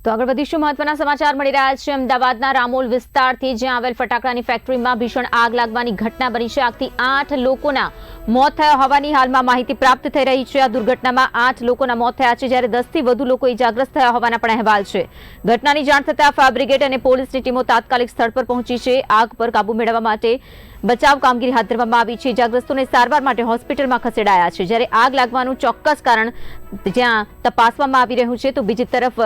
તો આગળ વધીશું મહત્વના સમાચાર મળી રહ્યા છે અમદાવાદના રામોલ વિસ્તારથી જ્યાં આવેલ ફટાકડાની ફેક્ટરીમાં ભીષણ આગ લાગવાની ઘટના બની છે। આગથી 8 લોકોના મોત થયા હોવાની હાલમાં માહિતી પ્રાપ્ત થઈ રહી છે। આ દુર્ઘટનામાં 8 લોકોના મોત થયા છે જ્યારે 10 થી વધુ લોકો ઇજાગ્રસ્ત થયા હોવાના પણ અહેવાલ છે। ઘટનાની જાણ થતાં ફાયર બ્રિગેડ અને પોલીસની ટીમો તાત્કાલિક સ્થળ પર પહોંચી છે। આગ પર કાબુ મેળવવા માટે બચાવ કામગીરી હાથ ધરવામાં આવી છે। ઇજાગ્રસ્તોને સારવાર માટે હોસ્પિટલમાં ખસેડાયા છે જ્યારે આગ લાગવાનું ચોક્કસ કારણ જ્યાં તપાસવામાં આવી રહ્યું છે તો બીજી તરફ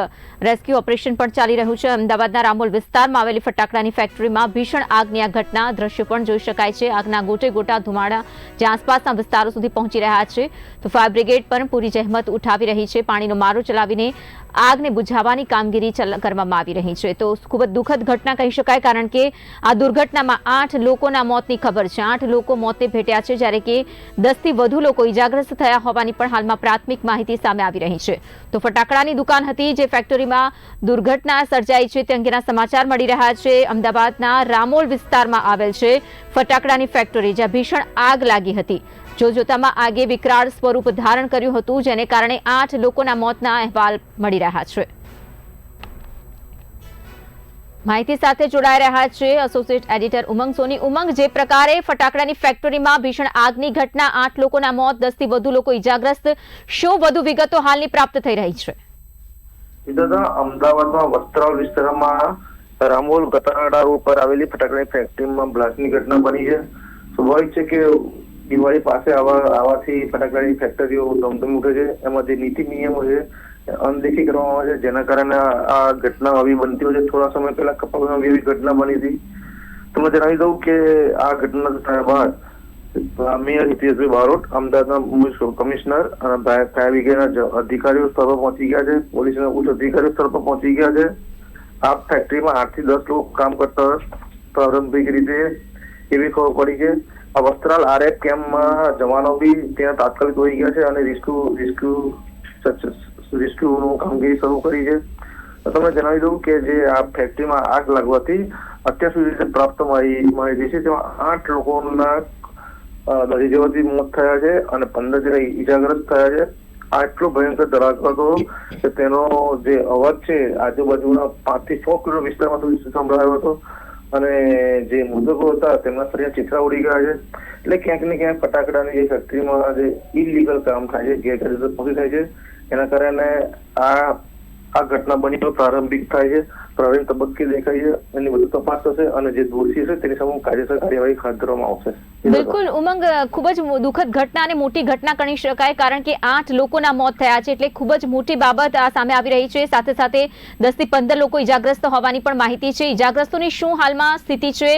રેસ્ક્યુ ઓપરેશન પણ ચાલી રહ્યું છે। અમદાવાદના રામોલ વિસ્તારમાં આવેલી ફટાકડાની ફેક્ટરીમાં ભીષણ આગની આ ઘટના દ્રશ્યો પણ જોઈ શકાય છે। આગના ગોટે ગોટા ધુમાડા જ્યાં આસપાસના વિસ્તારો સુધી પહોંચી રહ્યા છે તો ફાયર બ્રિગેડ પણ પૂરી જહેમત ઉઠાવી રહી છે। પાણીનો મારો ચલાવીને આગને બુઝાવવાની કામગીરી કરવામાં આવી રહી છે। તો ખૂબ જ દુઃખદ ઘટના કહી શકાય કારણ કે આ દુર્ઘટનામાં 8 લોકોના મોતની ખબર છે। 8 લોકો મોતે ભેટ્યા છે જ્યારે કે 10 થી વધુ લોકો ઇજાગ્રસ્ત થયા હોવાની પણ હાલમાં પ્રાથમિક માહિતી સામે આવી રહી છે। તો ફટાકડાની દુકાન હતી જે ફેક્ટરીમાં દુર્ઘટના સર્જાઈ છે તે અંગેના સમાચાર મળી રહ્યા છે। અમદાવાદના રામોલ વિસ્તારમાં આવેલ છે ફટાકડાની ફેક્ટરી જ્યાં ભીષણ આગ લાગી હતી। જોતજોતામાં આગે વિકરાળ સ્વરૂપ ધારણ કર્યું હતું જેને કારણે 8 લોકોના મોતના અહેવાલ મળી રહ્યા છે। માહિતી સાથે જોડાઈ રહ્યા છે એસોસિએટ એડિટર ઉમંગ સોની। ઉમંગ, જે પ્રકારે ફટાકડાની ફેક્ટરીમાં ભીષણ આગની ઘટના, 8 લોકોના મોત, 10 થી વધુ લોકો ઇજાગ્રસ્ત, શું વધુ વિગતો હાલની પ્રાપ્ત થઈ રહી છે? અમદાવાદમાં વસ્ત્રાલ વિસ્તારમાં રામોલ ગતાડા રોડ પર આવેલી ફટાકડાની ફેક્ટરીમાં બ્લાસ્ટની ઘટના બની છે। સ્વાભાવિક છે કે દિવાળી પાસે આવાથી ફટાકડાની ફેક્ટરીઓ ધમધમી ઉઠે છે। એમાં જે નીતિ નિયમો છે અનદેખી કરવામાં આવે છે જેના કારણે આ ઘટના આવી બનતી હોય છે। થોડા સમય પહેલા કપાસમાં એવી ઘટના બની હતી। તમને જણાવી દઉં કે આ ઘટના થયા બાદ મેયર હિતેશભાઈ બારોટ, અમદાવાદના કમિશનર અને ફાયર બ્રિગેડના અધિકારીઓ સ્થળ પર પહોંચી ગયા છે। પોલીસના ઉચ્ચ અધિકારીઓ સ્થળ પર પહોંચી ગયા છે। આ ફેક્ટરીમાં 8 થી 10 લોકો કામ કરતા પ્રારંભિક રીતે એવી ખબર પડી છે। આ વસ્ત્રાલ આરએફ કેમ્પમાં જવાનો બી ત્યાં તાત્કાલિક હોઈ ગયા છે અને રેસ્ક્યુનું કામગીરી શરૂ કરી છે। તમને જણાવી દઉં કે જે આ ફેક્ટરીમાં આગ લાગવાથી અત્યાર સુધી પ્રાપ્ત માહિતી છે તેમાં 8 લોકોના દરી જવાથી મોત થયા છે અને 15 જણા ઇજાગ્રસ્ત થયા છે। આટલો ભયંકર ધડાકો હતો કે તેનો જે અવાજ છે આજુબાજુના 5 થી 6 કિલો વિસ્તારમાં સુધી સંભળાયો હતો અને જે મૃતકો હતા તેમના શરીરના ચીથરા ઉડી ગયા છે। એટલે ક્યાંક ને ક્યાંક ફટાકડાની જે ફેક્ટરીમાં જે ઇલીગલ કામ થાય છે, ગેરકાયદેસર પ્રવૃત્તિ થાય છે એના કારણે આ ઘટના બની પ્રારંભિક થાય છે, પ્રારંભિક તબક્કે દેખાય છે। એની વધુ તપાસ થશે અને જે દોષી છે તેની સામે કાયદેસર કાર્યવાહી હાથ ધરવામાં આવશે। બિલકુલ ઉમંગ, ખૂબ જ દુઃખદ ઘટના અને મોટી ઘટના ગણી શકાય કારણ કે 8 લોકોના મોત થયા છે એટલે ખૂબ જ મોટી બાબત આ સામે આવી રહી છે। સાથે સાથે 10 થી 15 લોકો ઇજાગ્રસ્ત હોવાની પણ માહિતી છે। ઇજાગ્રસ્તોની શું હાલમાં સ્થિતિ છે?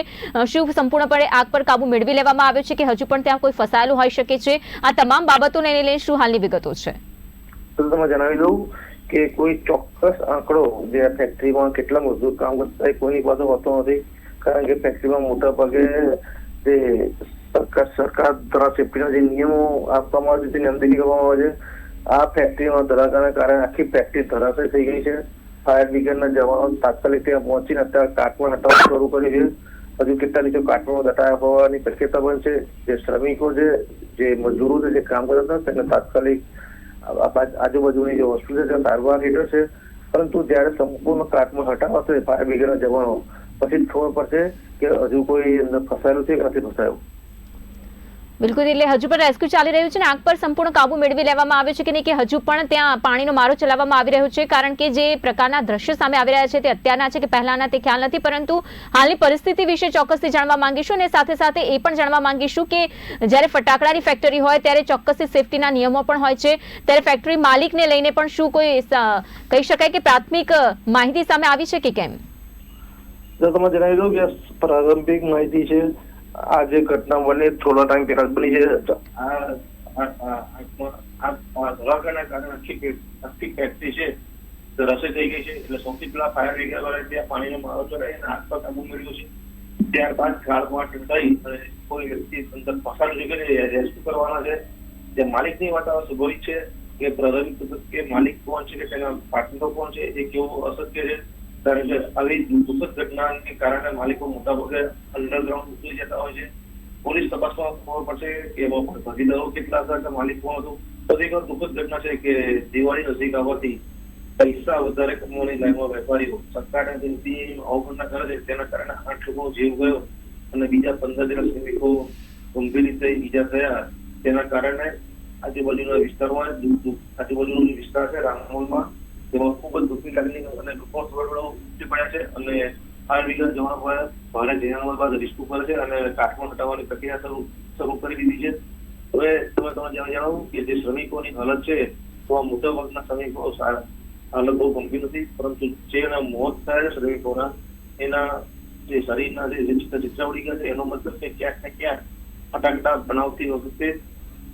શું સંપૂર્ણપણે આગ પર કાબુ મેળવી લેવામાં આવ્યો છે કે હજુ પણ ત્યાં કોઈ ફસાયેલું હોઈ શકે છે? આ તમામ બાબતોને લઈને શું હાલની વિગતો છે? તમે જણાવી દઉં કે કોઈ ચોક્કસ આંકડો જે આ ફેક્ટરીમાં કેટલા મજદૂર કામ કરતા કોઈની પાસે હોતો નથી કારણ કે ફેક્ટરીમાં મોટા ભાગે જે સરકાર દ્વારા સેફ્ટીના જે નિયમો આપવામાં આવે છે તેની અનદેખી કરવામાં આવે છે। આ ફેક્ટરીમાં ધડાકાના કારણે આખી ફેક્ટરી ધરાશય થઈ ગઈ છે। ફાયર બ્રિગેડના જવાનો તાત્કાલિક ત્યાં પહોંચીને અત્યારે કાટમાળ હટાવવાનું શરૂ કર્યું છે। હજુ કેટલા નીચે કાટમાળ દટાયા હોવાની શક્યતા પણ છે। જે શ્રમિકો છે, જે મજૂરો છે, જે કામ કરતા હતા તેમને તાત્કાલિક આજુબાજુની જે હોસ્પિટલ છે સારવાર હેઠળ છે, પરંતુ જયારે સંપૂર્ણ કાટમાળ હટાવશે ફાયર બ્રિગેડના જવાનો પછી ખબર પડશે કે હજુ કોઈ અંદર ફસાયેલું છે કે નથી ફસાયું। બિલકુલ, એટલે હજુ પણ રેસ્ક્યુ ચાલી રહ્યું છે ને આગ પર સંપૂર્ણ કાબુ મેળવી લેવામાં આવ્યો છે કે નહીં કે હજુ પણ ત્યાં પાણીનો મારો ચલાવવામાં આવી રહ્યો છે? કારણ કે જે પ્રકારના દ્રશ્યો સામે આવી રહ્યા છે તે અત્યારના છે કે પહેલાના તે ખ્યાલ નથી, પરંતુ હાલની પરિસ્થિતિ વિશે ચોક્કસથી જાણવા માંગીશું અને સાથે સાથે એ પણ જાણવા માંગીશું કે જ્યારે ફટાકડાની ફેક્ટરી હોય ત્યારે ચોક્કસથી સેફટીના નિયમો પણ હોય છે, ત્યારે ફેક્ટરી માલિકને લઈને પણ શું કોઈ કહી શકાય કે પ્રાથમિક માહિતી સામે આવી છે કે કેમ? તમે જણાવી દઉં કે પ્રારંભિક માહિતી છે આ જે ઘટના બની થોડા ટાઈમ પહેલા બની છે। ધડાકાના કારણે આખી ફેક્ટરી છે રસોઈ થઈ ગઈ છે એટલે સૌથી પહેલા ફાયર બ્રિગેડ વાળા ત્યાં પાણીનો મારો ચડાવી આગ પર કાબુ મેળવ્યો છે। ત્યારબાદ ગાળમાં ટંટાઈ અને કોઈ વ્યક્તિ અંદર ફસાયેલું છે કે રેસ્ક્યુ કરવાના છે। જે માલિકની વાત સ્વાભાવિક છે કે પ્રારંભિક તબક્કે માલિક કોણ છે કે તેના પાર્ટનરો કોણ છે એ કેવું અશક્ય છે કારણ કે આવી દુઃખદ ઘટનાને કારણે માલિકો મોટાભાગે અંડરગ્રાઉન્ડ ઉતરી જતા હોય છે। પોલીસ તપાસમાં ખબર પડશે કે ભાગીદારો કેટલા હતા કે માલિક કોણ હતું। દુઃખદ ઘટના છે કે દિવાળી નજીક આવવાથી પૈસા વધારે કમાવાની લાઈનમાં વેપારીઓ સરકારને જેમથી અવગણના કરે છે તેના કારણે 8 લોકો જીવ ગયો અને બીજા 15 જેટલા શ્રમિકો ગંભીર રીતે ઈજા થયા. તેના કારણે આજુબાજુના વિસ્તારમાં આજુબાજુનો જે વિસ્તાર છે રામોલમાં તેમાં ખૂબ જ દુઃખની લાગણી અને લોકો ઉમટી પડ્યા છે અને ફાયર બ્રિગેડ જવાનો ભારે જણાવવા બાદ રેસ્ક્યુ કરે છે અને કાટમાળ હટાવવાની પ્રક્રિયા શરૂ કરી દીધી છે. હવે તમે જણાવો કે જે શ્રમિકોની હાલત છે તો મોટા ભાગના શ્રમિકો હાલત બહુ ગંભીર નથી, પરંતુ જેના મોત થયા છે શ્રમિકોના એના જે શરીરના જે ચિત્રાવડી ગયા છે એનો મતલબ કે ક્યાંક ને ક્યાંક ફટાકડા બનાવતી વખતે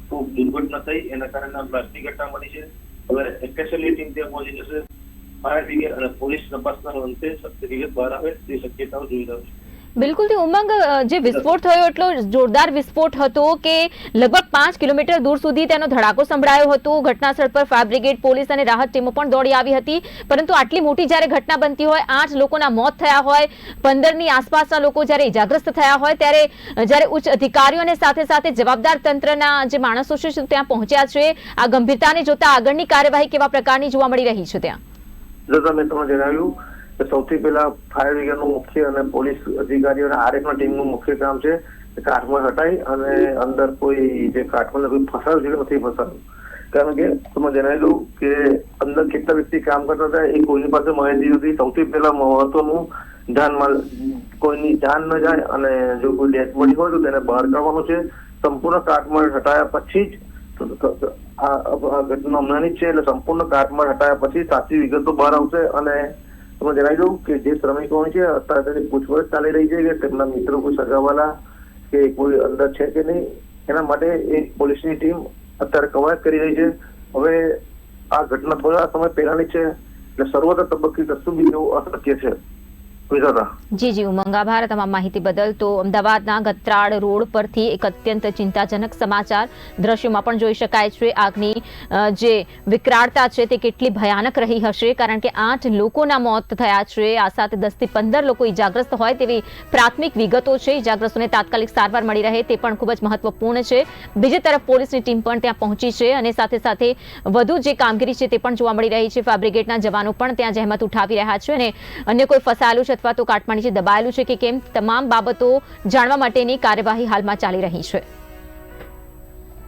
ખૂબ દુર્ઘટના થઈ એના કારણે આ બ્લાસ્ટની ઘટના બની છે. હવે સ્પેશિયલી ટીમ ત્યાં પહોંચી જશે. ફાયર બ્રિગેડ અને પોલીસ તપાસના અંતે સત્ય વિગત બહાર આવે તે શક્યતાઓ જોઈ રહ્યું છે. બિલકુલ થી ઉમંગ, જે વિસ્ફોટ થયો એટલો જોરદાર વિસ્ફોટ હતો કે લગભગ 5 કિલોમીટર દૂર સુધી તેનો ધડાકો સંભળાયો હતો. ઘટનાસ્થળ પર ફાયર બ્રિગેડ, પોલીસ અને રાહત ટીમો પણ દોડી આવી હતી. પરંતુ આટલી મોટી જ્યારે ઘટના બનતી હોય, 8 લોકોના મોત થયા હોય, 15ની આસપાસના લોકો જ્યારે ઇજાગ્રસ્ત થયા હોય, ત્યારે જ્યારે ઉચ્ચ અધિકારીઓ અને સાથે સાથે જવાબદાર તંત્રના જે માણસો છે ત્યાં પહોંચ્યા છે, આ ગંભીરતાને જોતા આગળની કાર્યવાહી કેવા પ્રકારની જોવા મળી રહી છે ત્યાં? મેં તમને જણાવ્યું કે સૌથી પહેલા ફાયર બ્રિગેડનું મુખ્ય અને પોલીસ અધિકારીઓ અને આરએફના ટીમનું મુખ્ય કામ છે કાટમાળ હટાવી અને અંદર કોઈ જે કાટમાળ કોઈ ફસાયું છે કે નથી ફસાયું. કારણ કે તમે જણાવી દઉં કે અંદર કેટલા વ્યક્તિ કામ કરતા હતા એ કોઈની પાસે માહિતી નથી. સૌથી પહેલા મહત્વનું જાનમાં કોઈની જાન ન જાય અને જો કોઈ ડેથ બોડી હોય તો તેને બહાર કાઢવાનું છે. સંપૂર્ણ કાટમાળ હટાયા પછી જ આ ઘટના હમણાંની જ છે એટલે સંપૂર્ણ કાટમાળ હટાયા પછી સાચી વિગતો બહાર આવશે. અને તમે જણાવી દઉં કે જે શ્રમિકો છે અત્યારે તેની પૂછપરછ ચાલી રહી છે કે તેમના મિત્રો કોઈ સગાવાલા કે કોઈ અંદર છે કે નહીં, એના માટે એક પોલીસની ટીમ અત્યારે કવાયત કરી રહી છે. હવે આ ઘટના થોડા સમય પહેલાની છે એટલે શરૂઆત તબક્કે કશું બી એવું અશક્ય છે. જી ઉમંગ, આભાર તમામ માહિતી બદલ. તો અમદાવાદના ગત્રાડ રોડ પરથી એક અત્યંત ચિંતાજનક સમાચાર દ્રશ્યોમાં પણ જોઈ શકાય છે. આગની જે વિકરાળતા છે તે કેટલી ભયાનક રહી હશે, કારણ કે 8 લોકોના મોત થયા છે. આ સાથે 10 થી 15 લોકો ઇજાગ્રસ્ત હોય તેવી પ્રાથમિક વિગતો છે. ઇજાગ્રસ્તોને તાત્કાલિક સારવાર મળી રહે તે પણ ખૂબ જ મહત્વપૂર્ણ છે. બીજી તરફ પોલીસની ટીમ પણ ત્યાં પહોંચી છે અને સાથે સાથે વધુ જે કામગીરી છે તે પણ જોવા મળી રહી છે. ફાયર બ્રિગેડના જવાનો પણ ત્યાં જહેમત ઉઠાવી રહ્યા છે અને અન્ય કોઈ ફસાયેલું છે અથવા તો કાટમાળ નીચે દબાયેલું છે કે કેમ, તમામ બાબતો જાણવા માટેની કાર્યવાહી હાલમાં ચાલી રહી છે.